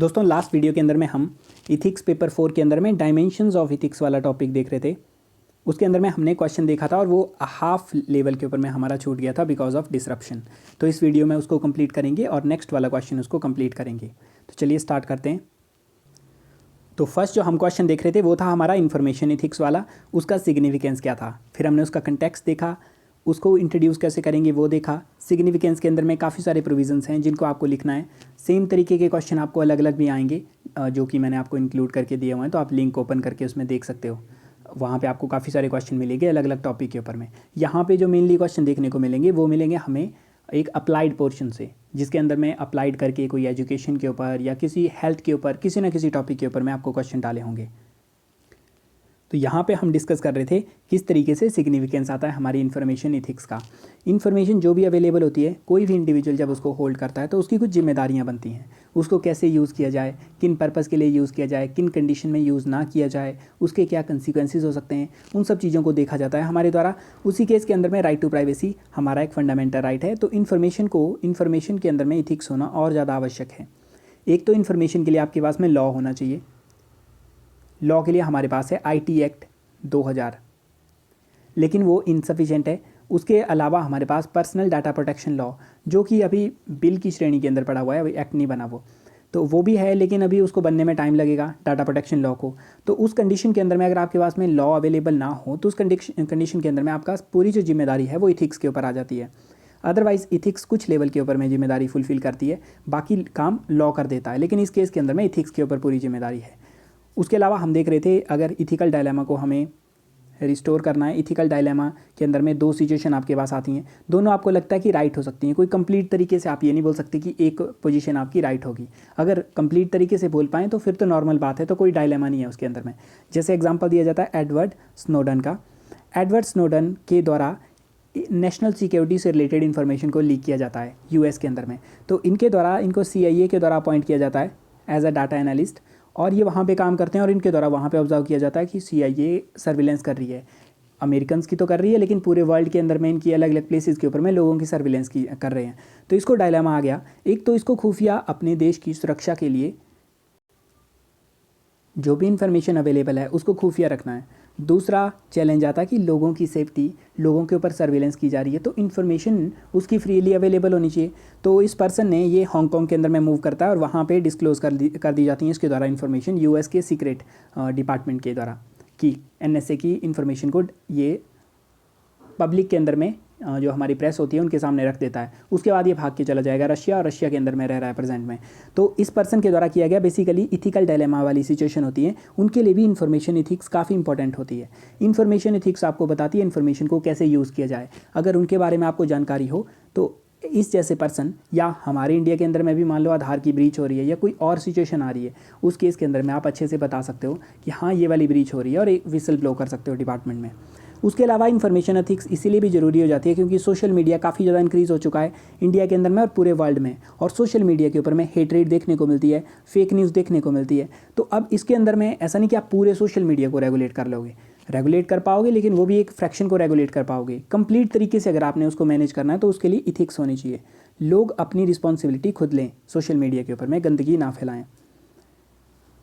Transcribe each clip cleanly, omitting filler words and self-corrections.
दोस्तों last video के अंदर में हम इथिक्स पेपर 4 के अंदर में डायमेंशंस ऑफ इथिक्स वाला टॉपिक देख रहे थे। उसके अंदर में हमने क्वेश्चन देखा था और वो हाफ लेवल के ऊपर में हमारा छूट गया था बिकॉज ऑफ डिसरप्शन। तो इस वीडियो में उसको कंप्लीट करेंगे और नेक्स्ट वाला क्वेश्चन उसको कंप्लीट करेंगे। तो चलिए स्टार्ट करते हैं। तो फर्स्ट जो हम क्वेश्चन देख रहे थे वो था हमारा इन्फॉर्मेशन इथिक्स वाला, उसका सिग्निफिकेंस क्या था। फिर हमने उसका कंटेक्स्ट देखा, उसको इंट्रोड्यूस कैसे करेंगे वो देखा। सिग्निफिकेंस के अंदर में काफ़ी सारे प्रोविजंस हैं जिनको आपको लिखना है। सेम तरीके के क्वेश्चन आपको अलग अलग भी आएंगे जो कि मैंने आपको इंक्लूड करके दिए हुए हैं, तो आप लिंक ओपन करके उसमें देख सकते हो। वहाँ पे आपको काफ़ी सारे क्वेश्चन मिलेंगे अलग अलग टॉपिक के ऊपर में। यहाँ पे जो मेनली क्वेश्चन देखने को मिलेंगे वो मिलेंगे हमें एक अप्लाइड पोर्शन से, जिसके अंदर में अप्लाइड करके कोई एजुकेशन के ऊपर या किसी हेल्थ के ऊपर किसी ना किसी टॉपिक के ऊपर में आपको क्वेश्चन डाले होंगे। तो यहाँ पे हम डिस्कस कर रहे थे किस तरीके से सिग्निफिकेंस आता है हमारी इन्फॉर्मेशन इथिक्स का। इन्फॉर्मेशन जो भी अवेलेबल होती है, कोई भी इंडिविजुअल जब उसको होल्ड करता है तो उसकी कुछ जिम्मेदारियाँ बनती हैं। उसको कैसे यूज़ किया जाए, किन पर्पज़ के लिए यूज़ किया जाए, किन कंडीशन में यूज़ ना किया जाए, उसके क्या कंसिक्वेंसेस हो सकते हैं, उन सब चीज़ों को देखा जाता है हमारे द्वारा। उसी केस के अंदर में राइट टू प्राइवेसी हमारा एक फंडामेंटल राइट है। तो इन्फॉर्मेशन के अंदर में इथिक्स होना और ज़्यादा आवश्यक है। एक तो इन्फॉर्मेशन के लिए आपके पास में लॉ होना चाहिए। लॉ के लिए हमारे पास है IT एक्ट 2000, लेकिन वो इनसफिशिएंट है। उसके अलावा हमारे पास पर्सनल डाटा प्रोटेक्शन लॉ, जो कि अभी बिल की श्रेणी के अंदर पड़ा हुआ है, अभी एक्ट नहीं बना वो भी है, लेकिन अभी उसको बनने में टाइम लगेगा डाटा प्रोटेक्शन लॉ को। तो उस कंडीशन के अंदर में अगर आपके पास में लॉ अवेलेबल ना हो तो उस कंडीशन के अंदर में आपका पूरी जो जिम्मेदारी है वो इथिक्स के ऊपर आ जाती है। अदरवाइज इथिक्स कुछ लेवल के ऊपर में जिम्मेदारी फुलफिल करती है, बाकी काम लॉ कर देता है, लेकिन इस केस के अंदर में इथिक्स के ऊपर पूरी जिम्मेदारी है। उसके अलावा हम देख रहे थे अगर इथिकल डायलेमा को हमें रिस्टोर करना है, इथिकल डायलेमा के अंदर में दो सिचुएशन आपके पास आती हैं, दोनों आपको लगता है कि राइट हो सकती हैं। कोई कंप्लीट तरीके से आप ये नहीं बोल सकते कि एक पोजीशन आपकी राइट होगी। अगर कंप्लीट तरीके से बोल पाएँ तो फिर तो नॉर्मल बात है, तो कोई डायलेमा नहीं है उसके अंदर में। जैसे एग्जाम्पल दिया जाता है एडवर्ड स्नोडन का। एडवर्ड स्नोडन के द्वारा नेशनल सिक्योरिटी से रिलेटेड इन्फॉर्मेशन को लीक किया जाता है US के अंदर में। तो इनके द्वारा इनको CIA के द्वारा अपॉइंट किया जाता है एज अ डाटा एनालिस्ट, और ये वहाँ पे काम करते हैं और इनके द्वारा वहाँ पे ऑब्जर्व किया जाता है कि CIA सर्विलेंस कर रही है। अमेरिकन्स की तो कर रही है, लेकिन पूरे वर्ल्ड के अंदर में इनकी अलग अलग प्लेसेस के ऊपर में लोगों की सर्विलेंस की कर रहे हैं। तो इसको डायलेमा आ गया। एक तो इसको खुफिया अपने देश की सुरक्षा के लिए जो भी इंफॉर्मेशन अवेलेबल है उसको खुफिया रखना है। दूसरा चैलेंज आता है कि लोगों की सेफ्टी, लोगों के ऊपर सर्विलेंस की जा रही है, तो इन्फॉर्मेशन उसकी फ्रीली अवेलेबल होनी चाहिए। तो इस पर्सन ने ये हांगकांग के अंदर में मूव करता है और वहाँ पे डिस्क्लोज कर दी जाती है इसके द्वारा इन्फॉर्मेशन US के सीक्रेट डिपार्टमेंट के द्वारा कि NSA की इन्फॉर्मेशन को ये पब्लिक के अंदर में जो हमारी प्रेस होती है उनके सामने रख देता है। उसके बाद ये भाग के चला जाएगा रशिया, और रशिया के अंदर में रह रहा है प्रेजेंट में। तो इस पर्सन के द्वारा किया गया बेसिकली इथिकल डायलेमा वाली सिचुएशन होती है, उनके लिए भी इन्फॉर्मेशन इथिक्स काफ़ी इंपॉर्टेंट होती है। इन्फॉर्मेशन इथिक्स आपको बताती है इन्फॉर्मेशन को कैसे यूज़ किया जाए। अगर उनके बारे में आपको जानकारी हो तो इस जैसे पर्सन, या हमारे इंडिया के अंदर में भी मान लो आधार की ब्रीच हो रही है या कोई और सिचुएशन आ रही है, उस केस के अंदर में आप अच्छे से बता सकते हो कि हाँ ये वाली ब्रीच हो रही है और एक विसल ब्लो कर सकते हो डिपार्टमेंट में। उसके अलावा इन्फॉर्मेशन एथिक्स इसीलिए भी ज़रूरी हो जाती है क्योंकि सोशल मीडिया काफ़ी ज़्यादा इंक्रीज़ हो चुका है इंडिया के अंदर में और पूरे वर्ल्ड में, और सोशल मीडिया के ऊपर में हेटरेट देखने को मिलती है, फेक न्यूज़ देखने को मिलती है। तो अब इसके अंदर में ऐसा नहीं कि आप पूरे सोशल मीडिया को रेगुलेट कर लोगे, रेगुलेट कर पाओगे, लेकिन वो भी एक फ्रैक्शन को रेगुलेट कर पाओगे। कंप्लीट तरीके से अगर आपने उसको मैनेज करना है तो उसके लिए इथिक्स होनी चाहिए। लोग अपनी रिस्पॉन्सिबिलिटी खुद लें, सोशल मीडिया के ऊपर में गंदगी ना फैलाएं।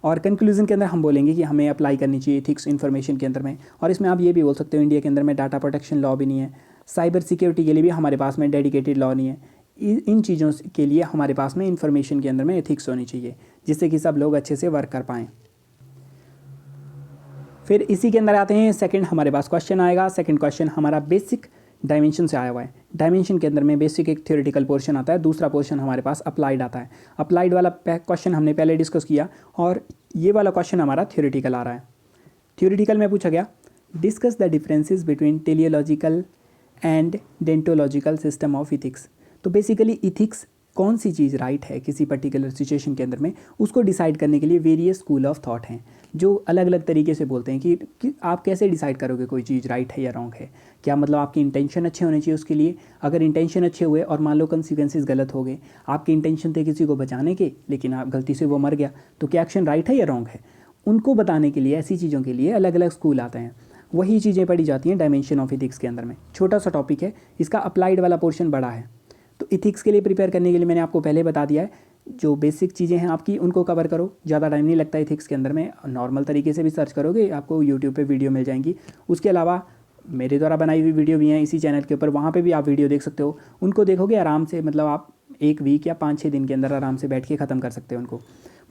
और कंक्लूजन के अंदर हम बोलेंगे कि हमें अप्लाई करनी चाहिए इथिक्स इन्फॉर्मेशन के अंदर में। और इसमें आप ये भी बोल सकते हो इंडिया के अंदर में डाटा प्रोटेक्शन लॉ भी नहीं है, साइबर सिक्योरिटी के लिए भी हमारे पास में डेडिकेटेड लॉ नहीं है। इन चीज़ों के लिए हमारे पास में इन्फॉर्मेशन के अंदर में एथिक्स होनी चाहिए, जिससे कि सब लोग अच्छे से वर्क कर पाएँ। फिर इसी के अंदर आते हैं सेकंड, हमारे पास क्वेश्चन आएगा। सेकंड क्वेश्चन हमारा बेसिक डायमेंशन से आया हुआ है। डायमेंशन के अंदर में बेसिक एक थ्योरेटिकल पोर्शन आता है, दूसरा पोर्शन हमारे पास अप्लाइड आता है। अप्लाइड वाला क्वेश्चन हमने पहले डिस्कस किया और ये वाला क्वेश्चन हमारा थ्योरेटिकल आ रहा है। थ्योरेटिकल में पूछा गया discuss the differences between teleological and deontological system of ethics. तो बेसिकली इथिक्स कौन सी चीज़ राइट है किसी पर्टिकुलर सिचुएशन के अंदर में, उसको डिसाइड करने के लिए वेरियस स्कूल ऑफ थॉट हैं जो अलग अलग तरीके से बोलते हैं कि आप कैसे डिसाइड करोगे कोई चीज़ राइट है या रॉन्ग है। क्या मतलब आपकी इंटेंशन अच्छे होने चाहिए उसके लिए। अगर इंटेंशन अच्छे हुए और मान लो कंसिक्वेंसेस गलत हो गए, आपके इंटेंशन थे किसी को बचाने के लेकिन आप गलती से वो मर गया, तो क्या एक्शन राइट है या रॉन्ग है। उनको बताने के लिए ऐसी चीज़ों के लिए अलग अलग स्कूल आते हैं। वही चीज़ें पढ़ी जाती हैं डायमेंशन ऑफ इथिक्स के अंदर में। छोटा सा टॉपिक है, इसका अप्लाइड वाला पोर्शन बड़ा है। तो इथिक्स के लिए प्रिपेयर करने के लिए मैंने आपको पहले बता दिया है जो बेसिक चीज़ें हैं आपकी उनको कवर करो, ज़्यादा टाइम नहीं लगता एथिक्स के अंदर में, नॉर्मल तरीके से भी सर्च करोगे आपको यूट्यूब पे वीडियो मिल जाएंगी। उसके अलावा मेरे द्वारा बनाई हुई वीडियो भी हैं इसी चैनल के ऊपर, वहाँ पे भी आप वीडियो देख सकते हो, उनको देखोगे आराम से, मतलब आप 1 वीक या 5-6 दिन के अंदर आराम से बैठ के ख़त्म कर सकते हो उनको।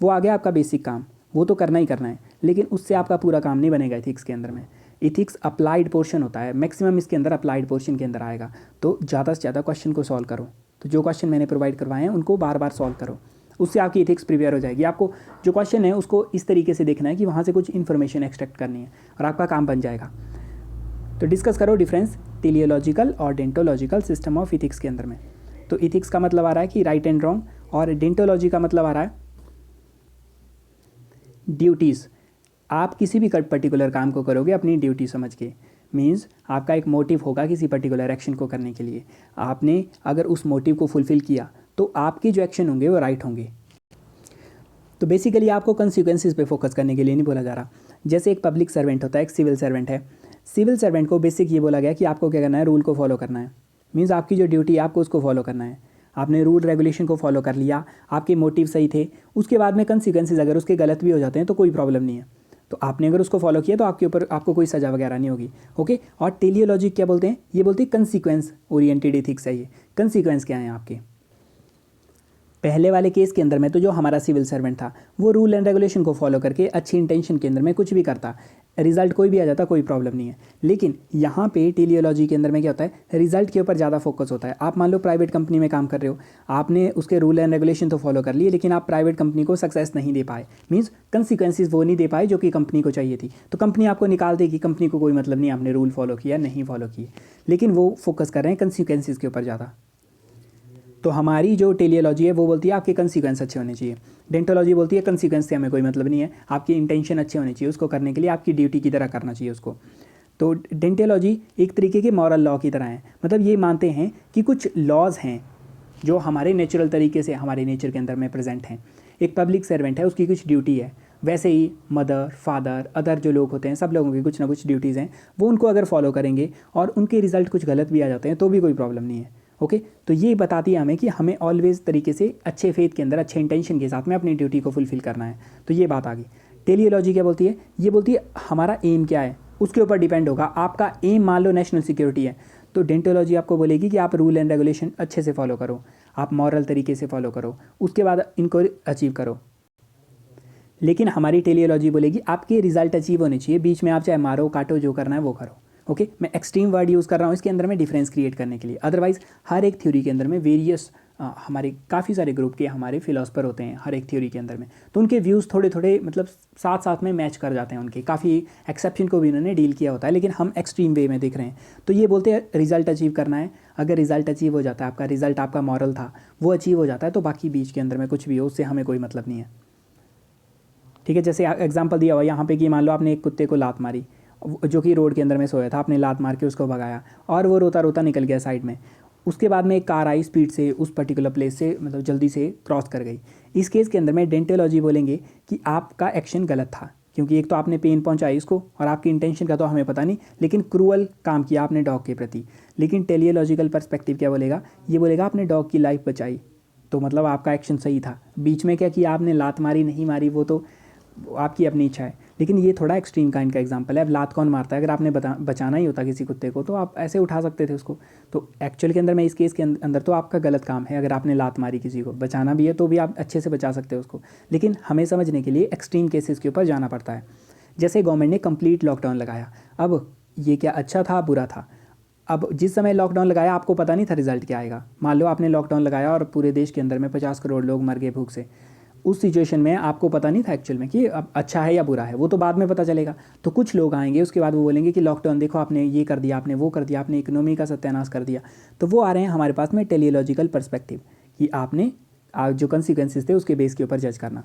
वो आ गया आपका बेसिक काम, वो तो करना ही करना है, लेकिन उससे आपका पूरा काम नहीं बनेगा एथिक्स के अंदर में। इथिक्स अप्लाइड पोर्शन होता है, मैक्सिमम इसके अंदर अप्लाइड पोर्शन के अंदर आएगा। तो ज़्यादा से ज़्यादा क्वेश्चन को सॉल्व करो, तो जो क्वेश्चन मैंने प्रोवाइड करवाए हैं उनको बार बार सॉल्व करो, उससे आपकी इथिक्स प्रिपेयर हो जाएगी। आपको जो क्वेश्चन है उसको इस तरीके से देखना है कि वहाँ से कुछ इन्फॉर्मेशन एक्सट्रैक्ट करनी है और आपका काम बन जाएगा। तो डिस्कस करो डिफरेंस टेलियोलॉजिकल और डेंटोलॉजिकल सिस्टम ऑफ इथिक्स के अंदर में। तो इथिक्स का मतलब आ रहा है कि राइट एंड रॉन्ग, और डेंटोलॉजी का मतलब आ रहा है ड्यूटीज़। आप किसी भी पर्टिकुलर काम को करोगे अपनी ड्यूटी समझ के, मीन्स आपका एक मोटिव होगा किसी पर्टिकुलर एक्शन को करने के लिए, आपने अगर उस मोटिव को फुलफ़िल किया तो आपके जो एक्शन होंगे वो राइट होंगे। तो बेसिकली आपको कंसिक्वेंसेस पे फोकस करने के लिए नहीं बोला जा रहा। जैसे एक पब्लिक सर्वेंट होता है, एक सिविल सर्वेंट है, सिविल सर्वेंट को बेसिक ये बोला गया कि आपको क्या करना है, रूल को फॉलो करना है, मीन्स आपकी जो ड्यूटी है आपको उसको फॉलो करना है। आपने रूल रेगुलेशन को फॉलो कर लिया, आपके मोटिव सही थे, उसके बाद में कंसिक्वेंसेस अगर उसके गलत भी हो जाते हैं तो कोई प्रॉब्लम नहीं है, तो आपने अगर उसको फॉलो किया तो आपके ऊपर आपको कोई सज़ा वगैरह नहीं होगी। ओके, और टेलियोलॉजी क्या बोलते हैं, ये बोलते हैं कंसिक्वेंस ओरिएंटेड एथिक्स है। ये कंसिक्वेंस क्या है आपके, पहले वाले केस के अंदर में तो जो हमारा सिविल सर्वेंट था वो रूल एंड रेगुलेशन को फॉलो करके अच्छी इंटेंशन के अंदर में कुछ भी करता, रिजल्ट कोई भी आ जाता, कोई प्रॉब्लम नहीं है। लेकिन यहाँ पे टेलियोलॉजी के अंदर में क्या होता है, रिजल्ट के ऊपर ज़्यादा फोकस होता है। आप मान लो प्राइवेट कंपनी में काम कर रहे हो, आपने उसके रूल एंड रेगुलेशन तो फॉलो कर लिए, लेकिन आप प्राइवेट कंपनी को सक्सेस नहीं दे पाए, मीन्स कंसिक्वेंसेस वो नहीं दे पाए जो कि कंपनी को चाहिए थी, तो कंपनी आपको निकाल देगी। कंपनी को कोई मतलब नहीं आपने रूल फॉलो किया नहीं फॉलो किए, लेकिन वो फोकस कर रहे हैं कंसिक्वेंसेस के ऊपर ज़्यादा। तो हमारी जो टेलियोलॉजी है वो बोलती है आपके कंसिक्वेंस अच्छे होने चाहिए, डेंटोलॉजी बोलती है कंसिक्वेंस से हमें कोई मतलब नहीं है, आपकी इंटेंशन अच्छे होने चाहिए, उसको करने के लिए आपकी ड्यूटी की तरह करना चाहिए उसको। तो डेंटोलॉजी एक तरीके के मॉरल लॉ की तरह है, मतलब ये मानते हैं कि कुछ लॉज हैं जो हमारे नेचुरल तरीके से हमारे नेचर के अंदर में प्रेजेंट हैं। एक पब्लिक सर्वेंट है, उसकी कुछ ड्यूटी है, वैसे ही मदर फादर अदर जो लोग होते हैं सब लोगों की कुछ ना कुछ ड्यूटीज़ हैं, वो उनको अगर फॉलो करेंगे और उनके रिजल्ट कुछ गलत भी आ जाते हैं तो भी कोई प्रॉब्लम नहीं है। ओके, तो ये बताती है हमें कि हमें ऑलवेज तरीके से अच्छे फेथ के अंदर अच्छे इंटेंशन के साथ में अपनी ड्यूटी को फुलफिल करना है। तो ये बात आ गई। टेलियोलॉजी क्या बोलती है, ये बोलती है हमारा एम क्या है उसके ऊपर डिपेंड होगा। आपका एम मान लो नेशनल सिक्योरिटी है, तो डेंटोलॉजी आपको बोलेगी कि आप रूल एंड रेगुलेशन अच्छे से फॉलो करो, आप मॉरल तरीके से फॉलो करो, उसके बाद इनको अचीव करो। लेकिन हमारी टेलियोलॉजी बोलेगी आपके रिजल्ट अचीव होने चाहिए, बीच में आप चाहे मारो काटो जो करना है वो करो। ओके, मैं एक्सट्रीम वर्ड यूज़ कर रहा हूँ इसके अंदर में डिफरेंस क्रिएट करने के लिए। अदरवाइज हर एक थ्योरी के अंदर में वेरियस हमारे काफ़ी सारे ग्रुप के हमारे फिलोसफर होते हैं हर एक थ्योरी के अंदर में, तो उनके व्यूज़ थोड़े थोड़े मतलब साथ साथ में मैच कर जाते हैं उनके, काफ़ी एक्सेप्शन को भी उन्होंने डील किया होता है, लेकिन हम एक्सट्रीम वे में देख रहे हैं। तो ये बोलते हैं रिजल्ट अचीव करना है, अगर रिजल्ट अचीव हो जाता है, आपका रिजल्ट आपका मॉरल था वो अचीव हो जाता है, तो बाकी बीच के अंदर में कुछ भी हो उससे हमें कोई मतलब नहीं है। ठीक है, जैसे एग्जाम्पल दिया हुआ यहाँ पे कि मान लो आपने एक कुत्ते को लात मारी जो कि रोड के अंदर में सोया था, आपने लात मार के उसको भगाया और वो रोता रोता निकल गया साइड में। उसके बाद में एक कार आई स्पीड से उस पर्टिकुलर प्लेस से मतलब जल्दी से क्रॉस कर गई। इस केस के अंदर में डेंटोलॉजी बोलेंगे कि आपका एक्शन गलत था, क्योंकि एक तो आपने पेन पहुंचाई इसको और आपकी इंटेंशन का तो हमें पता नहीं, लेकिन क्रूअल काम किया आपने डॉग के प्रति। लेकिन टेलियोलॉजिकल पर्सपेक्टिव क्या बोलेगा, ये बोलेगा आपने डॉग की लाइफ बचाई, तो मतलब आपका एक्शन सही था। बीच में क्या किया आपने, लात मारी नहीं मारी वो तो आपकी अपनी इच्छा है, लेकिन ये थोड़ा एक्सट्रीम काइंड का एग्जांपल है। अब लात कौन मारता है, अगर आपने बचाना ही होता किसी कुत्ते को तो आप ऐसे उठा सकते थे उसको। तो एक्चुअल के अंदर में इस केस के अंदर तो आपका गलत काम है, अगर आपने लात मारी किसी को, बचाना भी है तो भी आप अच्छे से बचा सकते हो उसको, लेकिन हमें समझने के लिए एक्सट्रीम केसेस के ऊपर जाना पड़ता है। जैसे गवर्नमेंट ने कंप्लीट लॉकडाउन लगाया, अब ये क्या अच्छा था बुरा था। अब जिस समय लॉकडाउन लगाया आपको पता नहीं था रिजल्ट क्या आएगा। मान लो आपने लॉकडाउन लगाया और पूरे देश के अंदर में 50 करोड़ लोग मर गए भूख से, उस सिचुएशन में आपको पता नहीं था एक्चुअल में कि अब अच्छा है या बुरा है, वो तो बाद में पता चलेगा। तो कुछ लोग आएंगे उसके बाद वो बोलेंगे कि लॉकडाउन देखो आपने ये कर दिया, आपने वो कर दिया, आपने इकोनॉमी का सत्यानाश कर दिया। तो वो आ रहे हैं हमारे पास में टेलियोलॉजिकल पर्सपेक्टिव कि आपने जो कंसिक्वेंसेस थे उसके बेस के ऊपर जज करना।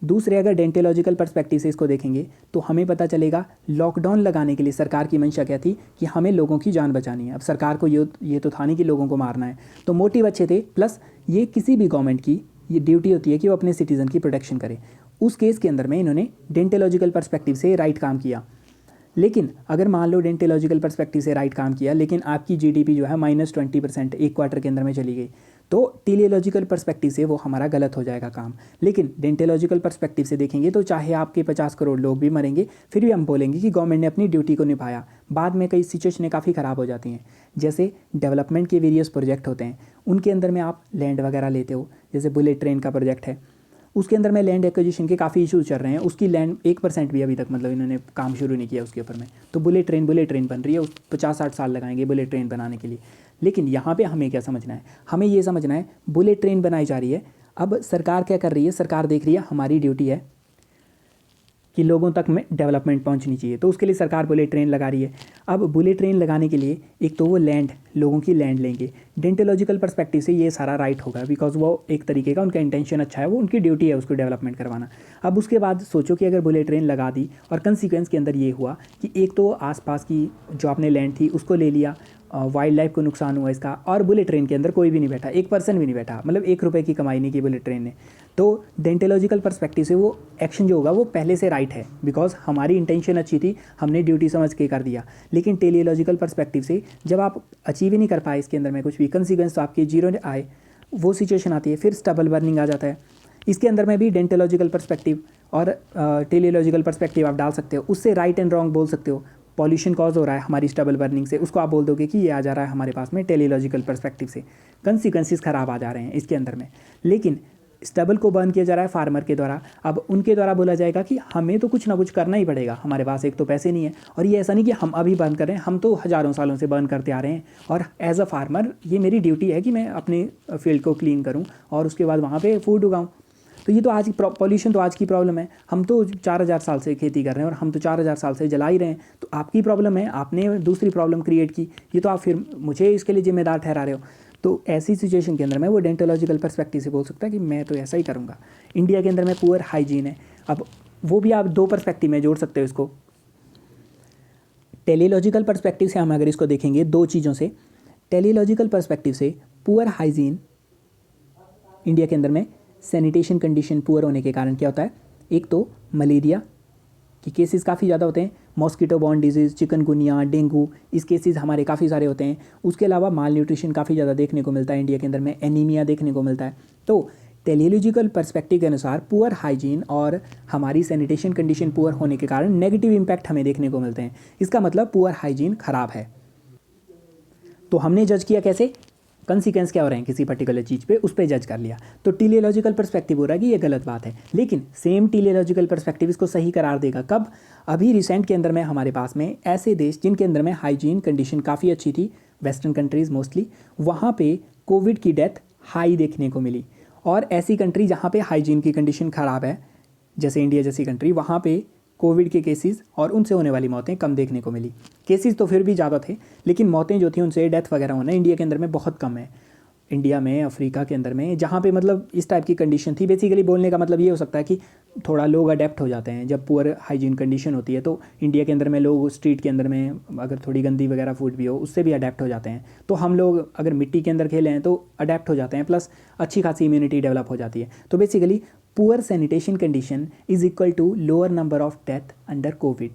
दूसरे अगर डेंटोलॉजिकल पर्सपेक्टिव से इसको देखेंगे तो हमें पता चलेगा लॉकडाउन लगाने के लिए सरकार की मंशा क्या थी कि हमें लोगों की जान बचानी है। अब सरकार को ये तो था नहीं कि लोगों को मारना है, तो मोटिव अच्छे थे। प्लस ये किसी भी गवर्नमेंट की ये ड्यूटी होती है कि वो अपने सिटीज़न की प्रोटेक्शन करे। उस केस के अंदर में इन्होंने डेंटोलॉजिकल पर्सपेक्टिव से राइट काम किया। लेकिन अगर मान लो डेंटोलॉजिकल पर्सपेक्टिव से राइट काम किया लेकिन आपकी जीडीपी जो है -20% एक क्वार्टर के अंदर में चली गई, तो टेलीलॉजिकल पर्सपेक्टिव से वो हमारा गलत हो जाएगा काम। लेकिन डेंटोलॉजिकल पर्सपेक्टिव से देखेंगे तो चाहे आपके 50 करोड़ लोग भी मरेंगे, फिर भी हम बोलेंगे कि गवर्नमेंट ने अपनी ड्यूटी को निभाया। बाद में कई सिचुएशनें काफ़ी ख़राब हो जाती हैं, जैसे डेवलपमेंट के वेरियस प्रोजेक्ट होते हैं, उनके अंदर में आप लैंड वगैरह लेते हो, जैसे बुलेट ट्रेन का प्रोजेक्ट है, उसके अंदर में लैंड एक्विजिशन के काफ़ी इशूज़ चल रहे हैं। उसकी लैंड 1% भी अभी तक मतलब इन्होंने काम शुरू नहीं किया उसके ऊपर में। तो बुलेट ट्रेन बन रही है, उस 50-60 साल लगाएंगे बुलेट ट्रेन बनाने के लिए। लेकिन यहाँ पे हमें क्या समझना है, हमें ये समझना है बुलेट ट्रेन बनाई जा रही है। अब सरकार क्या कर रही है, सरकार देख रही है हमारी ड्यूटी है कि लोगों तक में डेवलपमेंट पहुंचनी चाहिए, तो उसके लिए सरकार बुलेट ट्रेन लगा रही है। अब बुलेट ट्रेन लगाने के लिए एक तो वो लैंड, लोगों की लैंड लेंगे। डेंटोलॉजिकल पर्सपेक्टिव से ये सारा राइट होगा, बिकॉज वो एक तरीके का उनका इंटेंशन अच्छा है, वो उनकी ड्यूटी है उसको डेवलपमेंट करवाना। अब उसके बाद सोचो कि अगर बुलेट ट्रेन लगा दी और कंसिक्वेंस के अंदर ये हुआ कि एक तो आसपास की जो आपने लैंड थी उसको ले लिया, वाइल्ड लाइफ को नुकसान हुआ इसका, और बुलेट ट्रेन के अंदर कोई भी नहीं बैठा, 1% भी नहीं बैठा, मतलब 1 रुपये की कमाई नहीं की बुलेट ट्रेन ने। तो डेंटोलॉजिकल पर्सपेक्टिव से वो एक्शन जो होगा वो पहले से राइट है, बिकॉज हमारी इंटेंशन अच्छी थी, हमने ड्यूटी समझ के कर दिया। लेकिन टेलीलॉजिकल पर्सपेक्टिव से जब आप अचीव ही नहीं कर पाए इसके अंदर में कुछ भी, कंसिक्वेंस तो आपके जीरो आए, वो सिचुएशन आती है, फिर स्टबल बर्निंग आ जाता है। इसके अंदर में भी डेंटोलॉजिकल पर्सपेक्टिव और टेलीलॉजिकल पर्सपेक्टिव आप डाल सकते हो, उससे राइट एंड रॉन्ग बोल सकते हो। पॉल्यूशन कॉज हो रहा है हमारी स्टबल बर्निंग से, उसको आप बोल दोगे कि ये आ जा रहा है हमारे पास में टेलीलॉजिकल पर्सपेक्टिव से, कंसिक्वेंसेस ख़राब आ जा रहे हैं इसके अंदर में। लेकिन स्टबल को बर्न किया जा रहा है फार्मर के द्वारा, अब उनके द्वारा बोला जाएगा कि हमें तो कुछ ना कुछ करना ही पड़ेगा, हमारे पास एक तो पैसे नहीं है, और ये ऐसा नहीं कि हम अभी बर्न कर रहे हैं, हम तो हज़ारों सालों से बर्न करते आ रहे हैं, और एज अ फार्मर ये मेरी ड्यूटी है कि मैं अपने फील्ड को क्लीन करूँ और उसके बाद वहाँ पर फूड उगाऊँ। तो ये तो आज पॉल्यूशन तो आज की प्रॉब्लम है, हम तो 4000 साल से खेती कर रहे हैं और हम तो 4000 साल से जला ही रहे हैं, तो आपकी प्रॉब्लम है, आपने दूसरी प्रॉब्लम क्रिएट की, ये तो आप फिर मुझे इसके लिए जिम्मेदार ठहरा रहे हो। तो ऐसी सिचुएशन के अंदर में वो डेंटोलॉजिकल पर्सपेक्टिव से बोल सकता है कि मैं तो ऐसा ही करूँगा। इंडिया के अंदर में पुअर हाइजीन है, अब वो भी आप 2 पर्सपेक्टिव में जोड़ सकते हो इसको। टेलीलॉजिकल पर्सपेक्टिव से हम अगर इसको देखेंगे 2 चीज़ों से, टेलीलॉजिकल पर्सपेक्टिव से पुअर हाइजीन इंडिया के अंदर में सैनिटेशन कंडीशन पुअर होने के कारण क्या होता है, एक तो मलेरिया के केसेस काफ़ी ज़्यादा होते हैं, mosquito borne disease, chikungunya, dengue, इस केसेस हमारे काफ़ी सारे होते हैं। उसके अलावा माल न्यूट्रिशन काफ़ी ज़्यादा देखने को मिलता है इंडिया के अंदर में, एनीमिया देखने को मिलता है। तो टेलीलॉजिकल पर्सपेक्टिव के अनुसार पुअर हाइजीन और हमारी सैनिटेशन कंडीशन पुअर होने के कारण नेगेटिव इम्पैक्ट हमें देखने को मिलते हैं। इसका मतलब पुअर हाइजीन ख़राब है। तो हमने जज किया कैसे, कंसिक्वेंस क्या हो रहे हैं किसी पर्टिकुलर चीज़ पे, उस पर जज कर लिया। तो टेलीलॉजिकल पर्सपेक्टिव हो रहा है कि ये गलत बात है, लेकिन सेम टेलीलॉजिकल पर्सपेक्टिव इसको सही करार देगा कब, अभी रिसेंट के अंदर में हमारे पास में ऐसे देश जिनके अंदर में हाइजीन कंडीशन काफ़ी अच्छी थी, वेस्टर्न कंट्रीज़ मोस्टली, वहाँ पे कोविड की डेथ हाई देखने को मिली। और ऐसी कंट्री जहाँ पे हाइजीन की कंडीशन ख़राब है, जैसे इंडिया जैसी कंट्री, वहाँ पे कोविड के केसेस और उनसे होने वाली मौतें कम देखने को मिली। केसेस तो फिर भी ज़्यादा थे, लेकिन मौतें जो थी उनसे डेथ वगैरह होना इंडिया के अंदर में बहुत कम है। इंडिया में, अफ्रीका के अंदर में, जहाँ पे मतलब इस टाइप की कंडीशन थी, बेसिकली बोलने का मतलब ये हो सकता है कि थोड़ा लोग अडेप्ट हो जाते हैं जब पुअर हाइजीन कंडीशन होती है। तो इंडिया के अंदर में लोग स्ट्रीट के अंदर में अगर थोड़ी गंदी वगैरह फूड भी हो उससे भी अडेप्ट हो जाते हैं। तो हम लोग अगर मिट्टी के अंदर खेले हैं तो अडेप्ट हो जाते हैं, प्लस अच्छी खासी इम्यूनिटी डेवलप हो जाती है। तो basically poor sanitation condition is equal to lower number of death under COVID.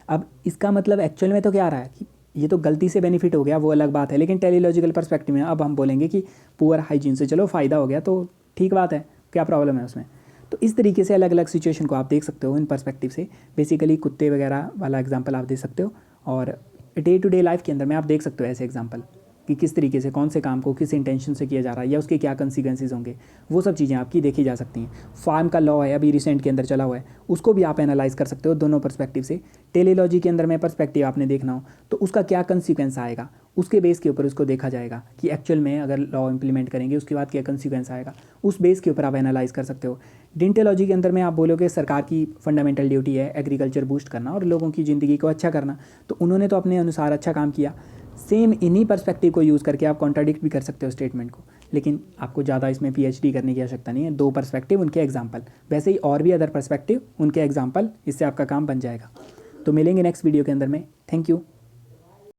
अब इसका मतलब एक्चुअल में तो क्या आ रहा है कि ये तो गलती से बेनिफिट हो गया, वो अलग बात है, लेकिन टेलीलॉजिकल पर्सपेक्टिव में अब हम बोलेंगे कि पुअर हाइजीन से चलो फ़ायदा हो गया तो ठीक बात है, क्या प्रॉब्लम है उसमें। तो इस तरीके से अलग अलग सिचुएशन को आप देख सकते हो इन पर्सपेक्टिव से। बेसिकली कुत्ते वगैरह वाला एग्जांपल आप दे सकते हो, और डे टू डे लाइफ के अंदर में आप देख सकते हो ऐसे एग्जांपल कि किस तरीके से कौन से काम को किस इंटेंशन से किया जा रहा है या उसके क्या कंसिक्वेंसेस होंगे, वो सब चीज़ें आपकी देखी जा सकती हैं। फार्म का लॉ है अभी रिसेंट के अंदर चला हुआ है, उसको भी आप एनालाइज कर सकते हो दोनों पर्सपेक्टिव से। टेलीलॉजी के अंदर में पर्सपेक्टिव आपने देखना हो तो उसका क्या कंसिक्वेंस आएगा, उसके बेस के ऊपर उसको देखा जाएगा कि एक्चुअल में अगर लॉ इंप्लीमेंट करेंगे उसके बाद क्या कंसिक्वेंस आएगा, उस बेस के ऊपर आप एनालाइज कर सकते हो। डेंटोलॉजी के अंदर में आप बोलोगे सरकार की फंडामेंटल ड्यूटी है एग्रीकल्चर बूस्ट करना और लोगों की ज़िंदगी को अच्छा करना, तो उन्होंने तो अपने अनुसार अच्छा काम किया। सेम इन्हीं पर्सपेक्टिव को यूज़ करके आप कॉन्ट्राडिक्ट भी कर सकते हो स्टेटमेंट को, लेकिन आपको ज़्यादा इसमें पीएचडी करने की आवश्यकता नहीं है। 2 पर्सपेक्टिव उनके एग्जाम्पल, वैसे ही और भी अदर पर्सपेक्टिव उनके एग्जाम्पल, इससे आपका काम बन जाएगा। तो मिलेंगे नेक्स्ट वीडियो के अंदर में। Thank you.